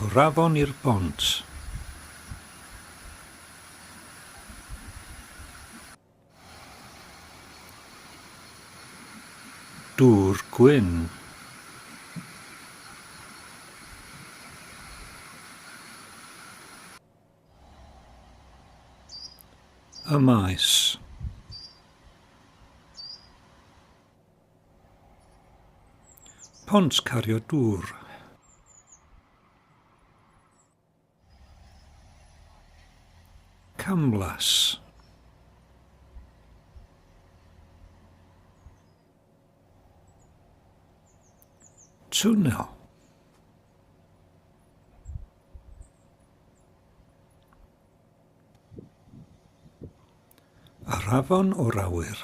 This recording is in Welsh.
O'r afon i'r bont. Dŵr gwyn. Y maes. Pont cario dŵr. Camlas. Twnnel. Yr afon o'r awyr.